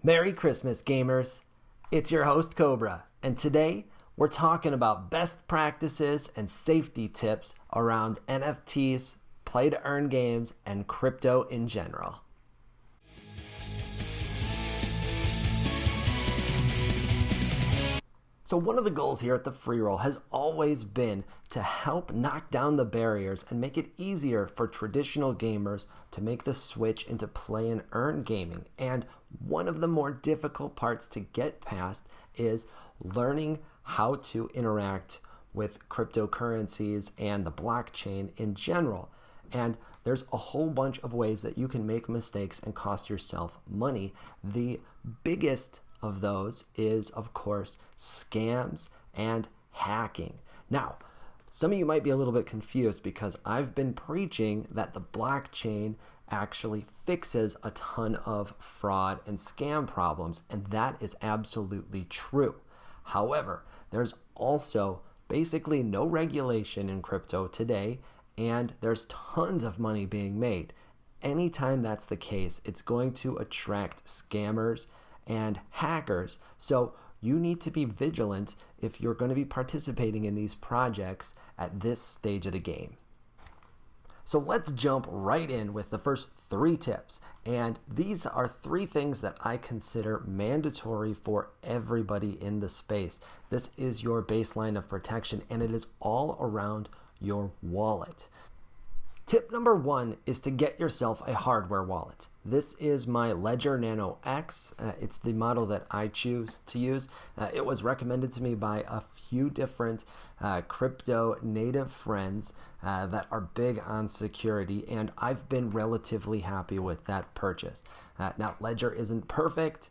Merry Christmas, gamers. It's your host, Cobra, and today we're talking about best practices and safety tips around NFTs, play-to-earn games, and crypto in general. So one of the goals here at the Freeroll has always been to help knock down the barriers and make it easier for traditional gamers to make the switch into play and earn gaming. And one of the more difficult parts to get past is learning how to interact with cryptocurrencies and the blockchain in general. And there's a whole bunch of ways that you can make mistakes and cost yourself money. The biggest of those is, of course, scams and hacking. Now, some of you might be a little bit confused because I've been preaching that the blockchain actually fixes a ton of fraud and scam problems, and that is absolutely true. However, there's also basically no regulation in crypto today, and there's tons of money being made. Anytime that's the case, it's going to attract scammers and hackers. So you need to be vigilant if you're going to be participating in these projects at this stage of the game. So let's jump right in with the first 3 tips. And these are 3 things that I consider mandatory for everybody in the space. This is your baseline of protection, and it is all around your wallet. Tip number 1 is to get yourself a hardware wallet. This is my Ledger Nano X. It's the model that I choose to use. It was recommended to me by a few different crypto native friends that are big on security, and I've been relatively happy with that purchase. Now, Ledger isn't perfect.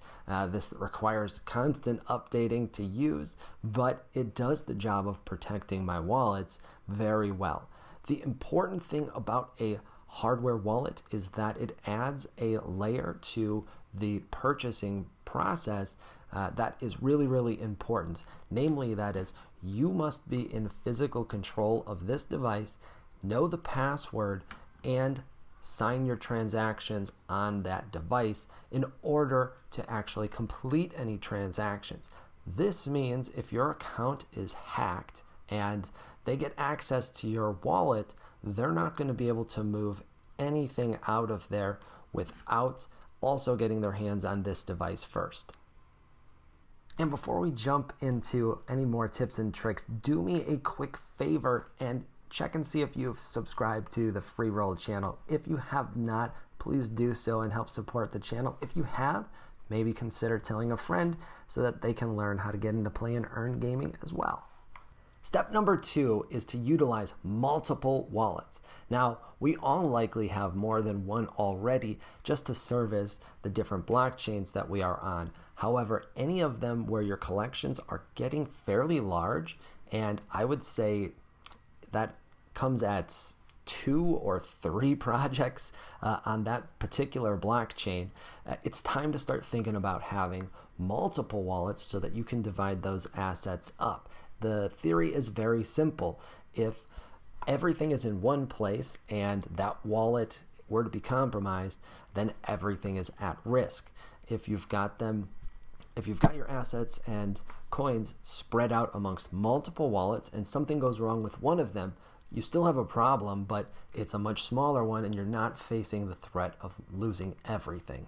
This requires constant updating to use, but it does the job of protecting my wallets very well. The important thing about a hardware wallet is that it adds a layer to the purchasing process that is really, really important. Namely, that is, you must be in physical control of this device, know the password, and sign your transactions on that device in order to actually complete any transactions. This means if your account is hacked and they get access to your wallet, they're not going to be able to move anything out of there without also getting their hands on this device first. And before we jump into any more tips and tricks, do me a quick favor and check and see if you've subscribed to the Freeroll Channel. If you have not, please do so and help support the channel. If you have, maybe consider telling a friend so that they can learn how to get into play and earn gaming as well. Step number 2 is to utilize multiple wallets. Now, we all likely have more than one already just to service the different blockchains that we are on. However, any of them where your collections are getting fairly large, and I would say that comes at 2 or 3 projects on that particular blockchain, it's time to start thinking about having multiple wallets so that you can divide those assets up. The theory is very simple. If everything is in one place and that wallet were to be compromised, then everything is at risk. If you've got your assets and coins spread out amongst multiple wallets and something goes wrong with one of them, you still have a problem, but it's a much smaller one and you're not facing the threat of losing everything.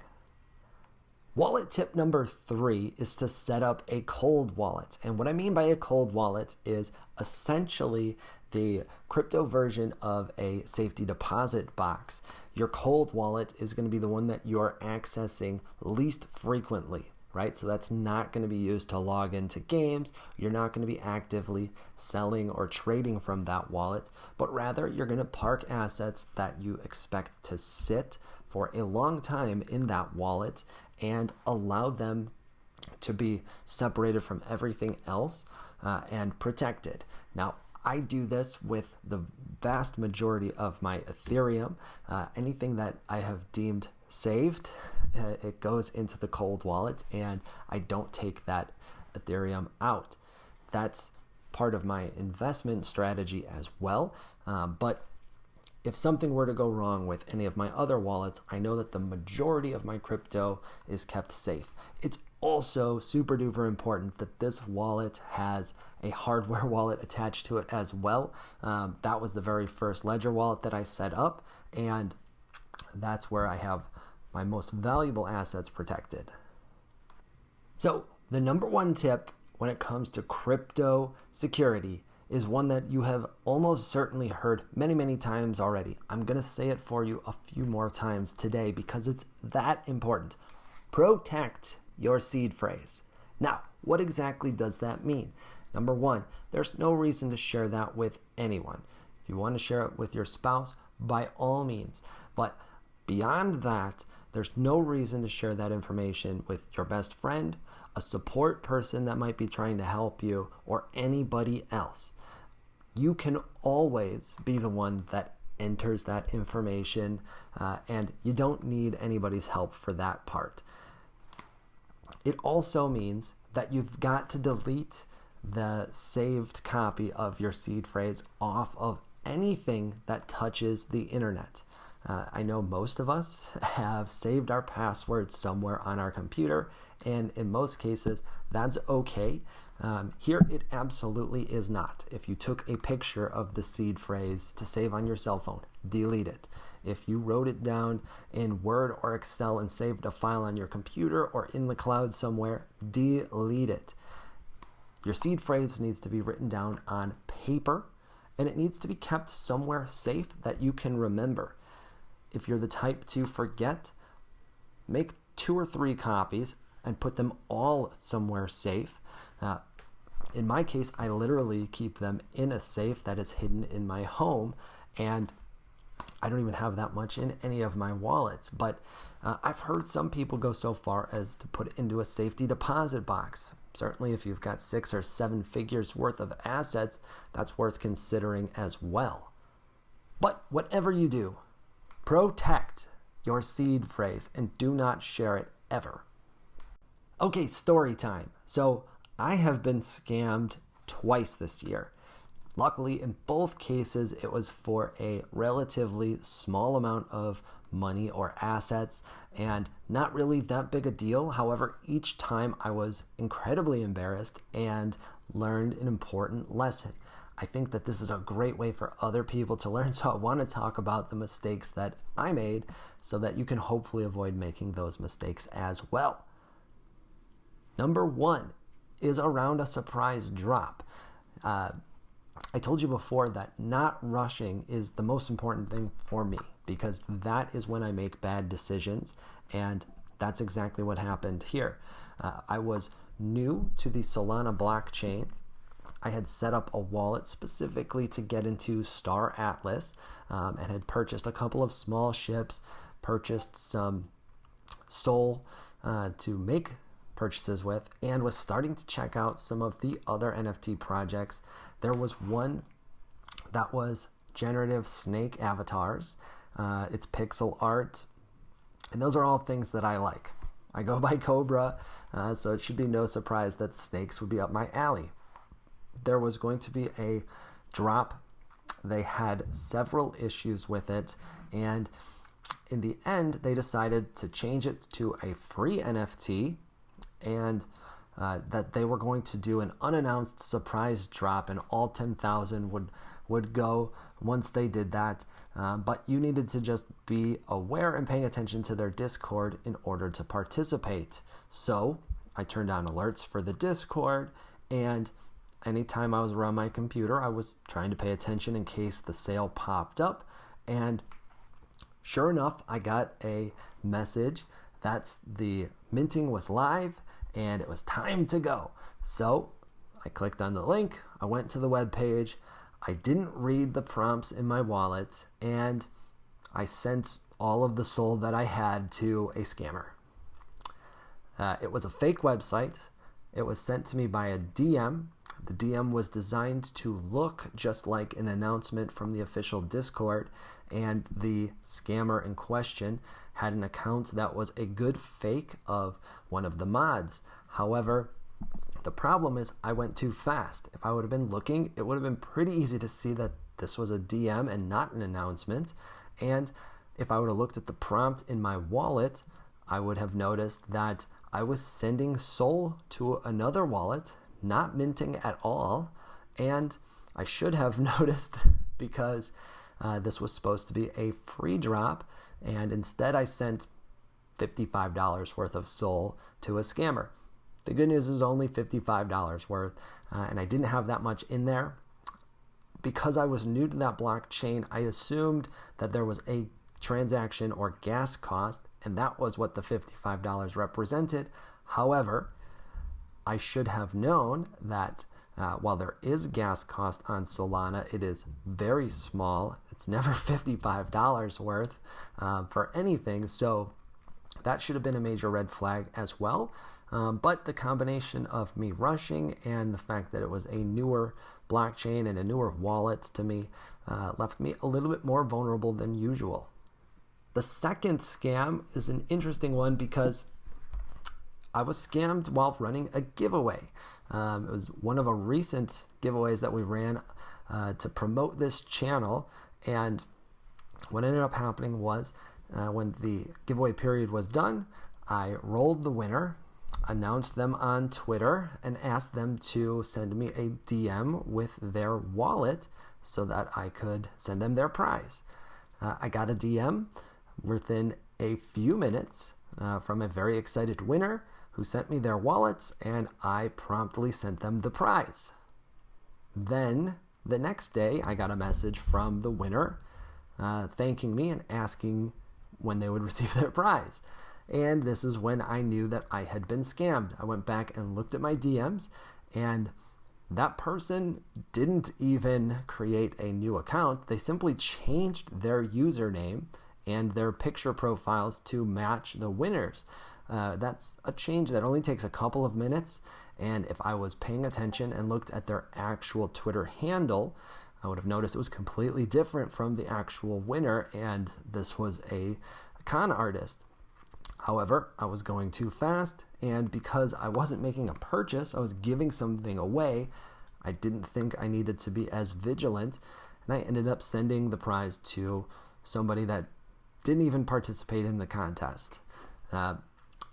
Wallet tip number 3 is to set up a cold wallet. And what I mean by a cold wallet is essentially the crypto version of a safety deposit box. Your cold wallet is going to be the one that you're accessing least frequently, right? So that's not going to be used to log into games. You're not going to be actively selling or trading from that wallet, but rather you're going to park assets that you expect to sit for a long time in that wallet and allow them to be separated from everything else and protected. Now, I do this with the vast majority of my Ethereum. Anything that I have deemed saved, it goes into the cold wallet, and I don't take that Ethereum out. That's part of my investment strategy as well. But if something were to go wrong with any of my other wallets, I know that the majority of my crypto is kept safe. It's also super duper important that this wallet has a hardware wallet attached to it as well. That was the very first Ledger wallet that I set up, and that's where I have my most valuable assets protected. So the number one tip when it comes to crypto security is one that you have almost certainly heard many, many times already. I'm going to say it for you a few more times today because it's that important. Protect your seed phrase. Now, what exactly does that mean? Number one, there's no reason to share that with anyone. If you want to share it with your spouse, by all means. But beyond that, there's no reason to share that information with your best friend, a support person that might be trying to help you, or anybody else. You can always be the one that enters that information, and you don't need anybody's help for that part. It also means that you've got to delete the saved copy of your seed phrase off of anything that touches the internet. I know most of us have saved our password somewhere on our computer, and in most cases, that's okay. Here, it absolutely is not. If you took a picture of the seed phrase to save on your cell phone, delete it. If you wrote it down in Word or Excel and saved a file on your computer or in the cloud somewhere, delete it. Your seed phrase needs to be written down on paper, and it needs to be kept somewhere safe that you can remember. If you're the type to forget, make 2 or 3 copies and put them all somewhere safe. In my case, I literally keep them in a safe that is hidden in my home, and I don't even have that much in any of my wallets. But I've heard some people go so far as to put it into a safety deposit box. Certainly, if you've got 6 or 7 figures worth of assets, that's worth considering as well. But whatever you do, protect your seed phrase and do not share it ever. Okay, story time. So I have been scammed twice this year. Luckily, in both cases, it was for a relatively small amount of money or assets and not really that big a deal. However, each time I was incredibly embarrassed and learned an important lesson. I think that this is a great way for other people to learn, so I want to talk about the mistakes that I made so that you can hopefully avoid making those mistakes as well. Number 1 is around a surprise drop. I told you before that not rushing is the most important thing for me because that is when I make bad decisions, and that's exactly what happened here. I was new to the Solana blockchain. I had set up a wallet specifically to get into Star Atlas and had purchased a couple of small ships, purchased some Sol to make purchases with, and was starting to check out some of the other NFT projects. There was one that was generative snake avatars. It's pixel art, and those are all things that I like. I go by KOBRA, so it should be no surprise that snakes would be up my alley. There was going to be a drop. They had several issues with it, and in the end, they decided to change it to a free NFT, and that they were going to do an unannounced surprise drop, and all 10,000 would go once they did that. But you needed to just be aware and paying attention to their Discord in order to participate. So I turned on alerts for the Discord, and anytime I was around my computer, I was trying to pay attention in case the sale popped up. And sure enough, I got a message that the minting was live and it was time to go. So I clicked on the link, I went to the web page, I didn't read the prompts in my wallet, and I sent all of the SOL that I had to a scammer. It was a fake website. It was sent to me by a DM. The DM was designed to look just like an announcement from the official Discord, and the scammer in question had an account that was a good fake of one of the mods. However, the problem is I went too fast. If I would have been looking, it would have been pretty easy to see that this was a DM and not an announcement. And if I would have looked at the prompt in my wallet, I would have noticed that I was sending SOL to another wallet, not minting at all. And I should have noticed because this was supposed to be a free drop, and instead I sent $55 worth of SOL to a scammer. The good news is only $55 worth, and I didn't have that much in there. Because I was new to that blockchain, I assumed that there was a transaction or gas cost, and that was what the $55 represented. However, I should have known that while there is gas cost on Solana, it is very small. It's never $55 worth for anything. So that should have been a major red flag as well. But the combination of me rushing and the fact that it was a newer blockchain and a newer wallet to me left me a little bit more vulnerable than usual. The second scam is an interesting one because I was scammed while running a giveaway. It was one of a recent giveaways that we ran to promote this channel. And what ended up happening was when the giveaway period was done, I rolled the winner, announced them on Twitter, and asked them to send me a DM with their wallet so that I could send them their prize. I got a DM within a few minutes from a very excited winner who sent me their wallets, and I promptly sent them the prize. Then the next day, I got a message from the winner thanking me and asking when they would receive their prize. And this is when I knew that I had been scammed. I went back and looked at my DMs, and that person didn't even create a new account. They simply changed their username and their picture profiles to match the winners. That's a change that only takes a couple of minutes, and if I was paying attention and looked at their actual Twitter handle, I would have noticed it was completely different from the actual winner, and this was a con artist. However, I was going too fast, and because I wasn't making a purchase, I was giving something away, I didn't think I needed to be as vigilant, and I ended up sending the prize to somebody that didn't even participate in the contest.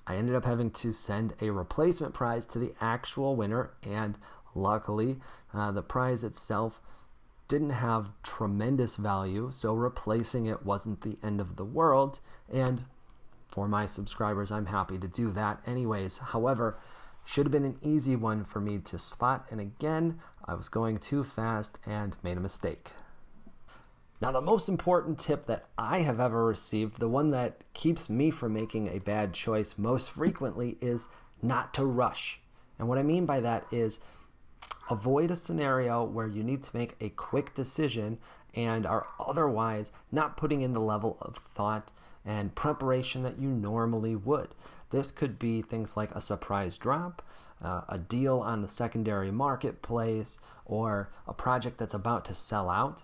I ended up having to send a replacement prize to the actual winner, and luckily, the prize itself didn't have tremendous value, so replacing it wasn't the end of the world, and for my subscribers, I'm happy to do that anyways. However, should have been an easy one for me to spot, and again, I was going too fast and made a mistake. Now, the most important tip that I have ever received, the one that keeps me from making a bad choice most frequently, is not to rush. And what I mean by that is avoid a scenario where you need to make a quick decision and are otherwise not putting in the level of thought and preparation that you normally would. This could be things like a surprise drop, a deal on the secondary marketplace, or a project that's about to sell out.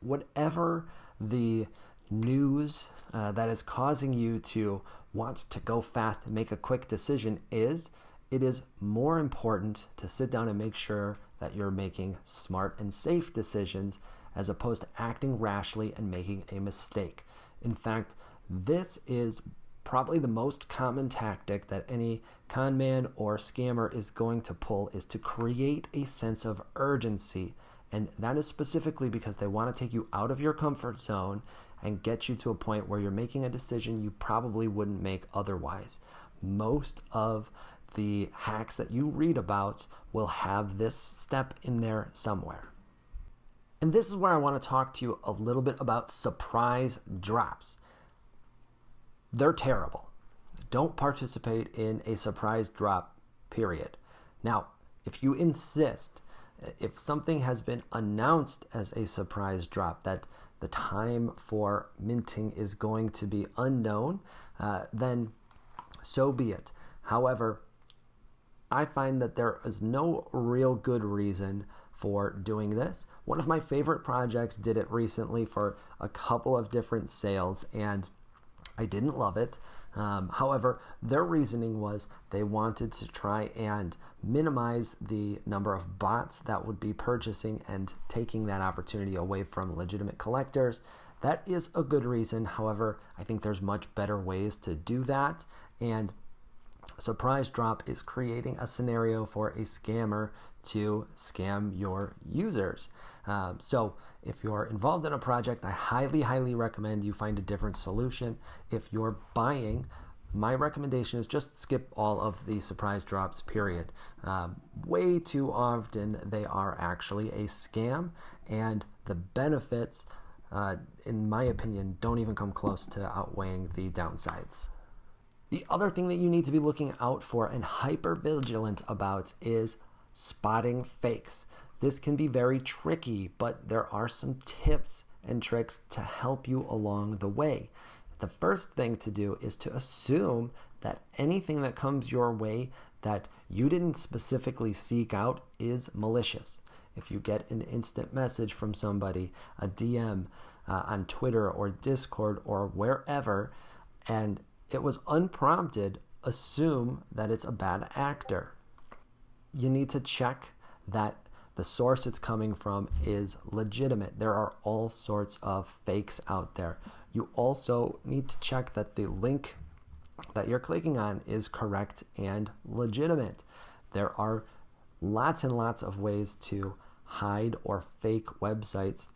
Whatever the news that is causing you to want to go fast and make a quick decision is, it is more important to sit down and make sure that you're making smart and safe decisions as opposed to acting rashly and making a mistake. In fact, this is probably the most common tactic that any con man or scammer is going to pull, is to create a sense of urgency. And that is specifically because they want to take you out of your comfort zone and get you to a point where you're making a decision you probably wouldn't make otherwise. Most of the hacks that you read about will have this step in there somewhere. And this is where I want to talk to you a little bit about surprise drops. They're terrible. Don't participate in a surprise drop, period. Now, if you insist, if something has been announced as a surprise drop, that the time for minting is going to be unknown, then so be it. However, I find that there is no real good reason for doing this. One of my favorite projects did it recently for a couple of different sales, and I didn't love it. However, their reasoning was they wanted to try and minimize the number of bots that would be purchasing and taking that opportunity away from legitimate collectors. That is a good reason. However, I think there's much better ways to do that. And surprise drop is creating a scenario for a scammer to scam your users. So if you're involved in a project, I highly recommend you find a different solution. If you're buying, my recommendation is just skip all of the surprise drops, period. Way too often they are actually a scam, and the benefits, in my opinion, don't even come close to outweighing the downsides. The other thing that you need to be looking out for and hyper vigilant about is spotting fakes. This can be very tricky, but there are some tips and tricks to help you along the way. The first thing to do is to assume that anything that comes your way that you didn't specifically seek out is malicious. If you get an instant message from somebody, a DM on Twitter or Discord or wherever, and it was unprompted, assume that it's a bad actor. You need to check that the source it's coming from is legitimate. There are all sorts of fakes out there. You also need to check that the link that you're clicking on is correct and legitimate. There are lots and lots of ways to hide or fake websites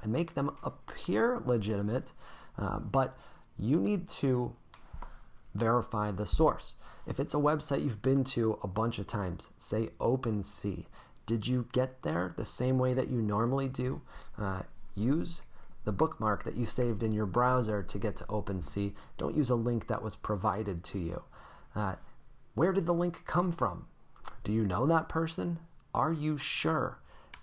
and make them appear legitimate, but you need to verify the source. If it's a website you've been to a bunch of times, say OpenSea, did you get there the same way that you normally do? Use the bookmark that you saved in your browser to get to OpenSea. Don't use a link that was provided to you. Where did the link come from? Do you know that person? Are you sure?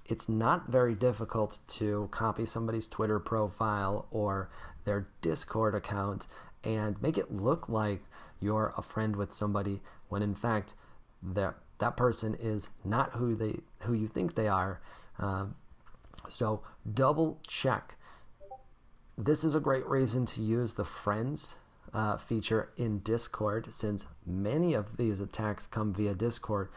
It's not very difficult to copy somebody's Twitter profile or their Discord account and make it look like you're a friend with somebody when in fact that person is not who you think they are. So double check. This is a great reason to use the friends feature in Discord, since many of these attacks come via Discord.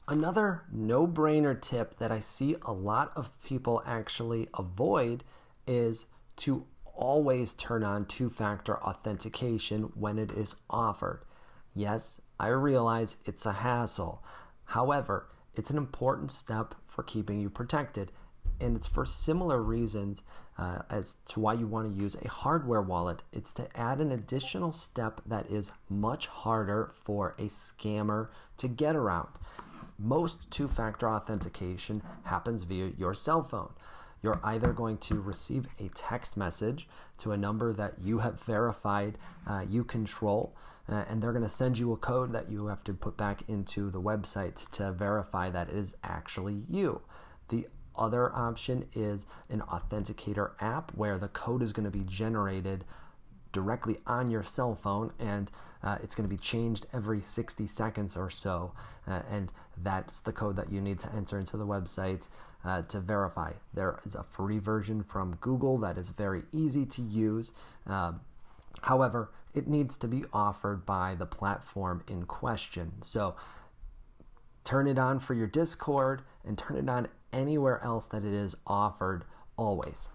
Another no-brainer tip that I see a lot of people actually avoid is to always turn on two-factor authentication when it is offered. Yes, I realize it's a hassle. However, it's an important step for keeping you protected, and it's for similar reasons as to why you want to use a hardware wallet. It's to add an additional step that is much harder for a scammer to get around. Most two-factor authentication happens via your cell phone. You're either going to receive a text message to a number that you have verified you control, and they're going to send you a code that you have to put back into the website to verify that it is actually you. The other option is an authenticator app where the code is going to be generated directly on your cell phone, and it's going to be changed every 60 seconds or so, and that's the code that you need to enter into the website to verify. There is a free version from Google that is very easy to use. However, it needs to be offered by the platform in question. So turn it on for your Discord and turn it on anywhere else that it is offered always.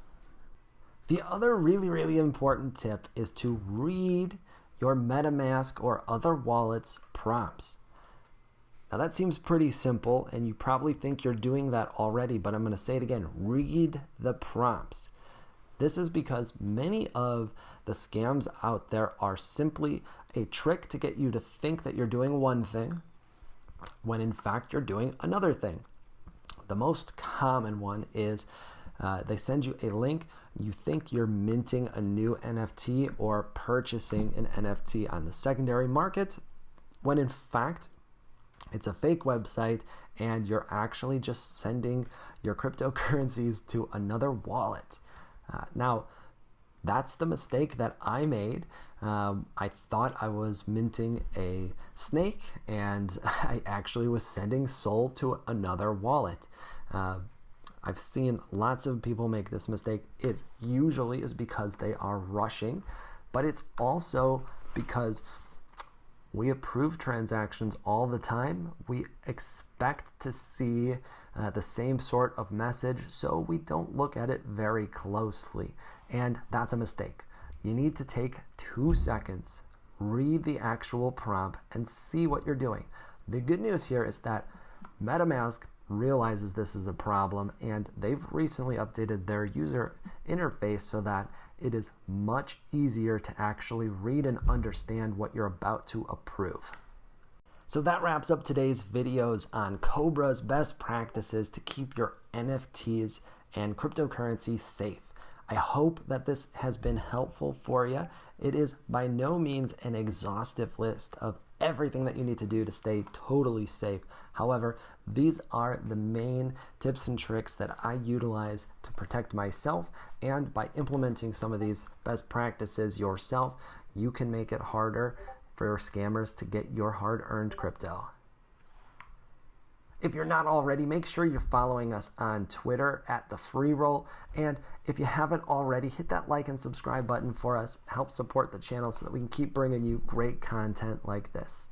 The other really important tip is to read your MetaMask or other wallets prompts. Now that seems pretty simple, and you probably think you're doing that already, but I'm going to say it again. Read the prompts. This is because many of the scams out there are simply a trick to get you to think that you're doing one thing when in fact you're doing another thing. The most common one is they send you a link. You think you're minting a new NFT or purchasing an NFT on the secondary market, when in fact it's a fake website and you're actually just sending your cryptocurrencies to another wallet. Now, that's the mistake that I made. I thought I was minting a snake, and I actually was sending SOL to another wallet. I've seen lots of people make this mistake. It usually is because they are rushing, but it's also because we approve transactions all the time. We expect to see the same sort of message, so we don't look at it very closely. And that's a mistake. You need to take 2 seconds, read the actual prompt, and see what you're doing. The good news here is that MetaMask realizes this is a problem, and they've recently updated their user interface so that it is much easier to actually read and understand what you're about to approve. So that wraps up today's videos on KOBRA's best practices to keep your NFTs and cryptocurrency safe. I hope that this has been helpful for you. It is by no means an exhaustive list of everything that you need to do to stay totally safe. However, these are the main tips and tricks that I utilize to protect myself, and by implementing some of these best practices yourself, you can make it harder for scammers to get your hard-earned crypto. If you're not already, make sure you're following us on Twitter at the Freeroll, and if you haven't already, hit that like and subscribe button for us. Help support the channel so that we can keep bringing you great content like this.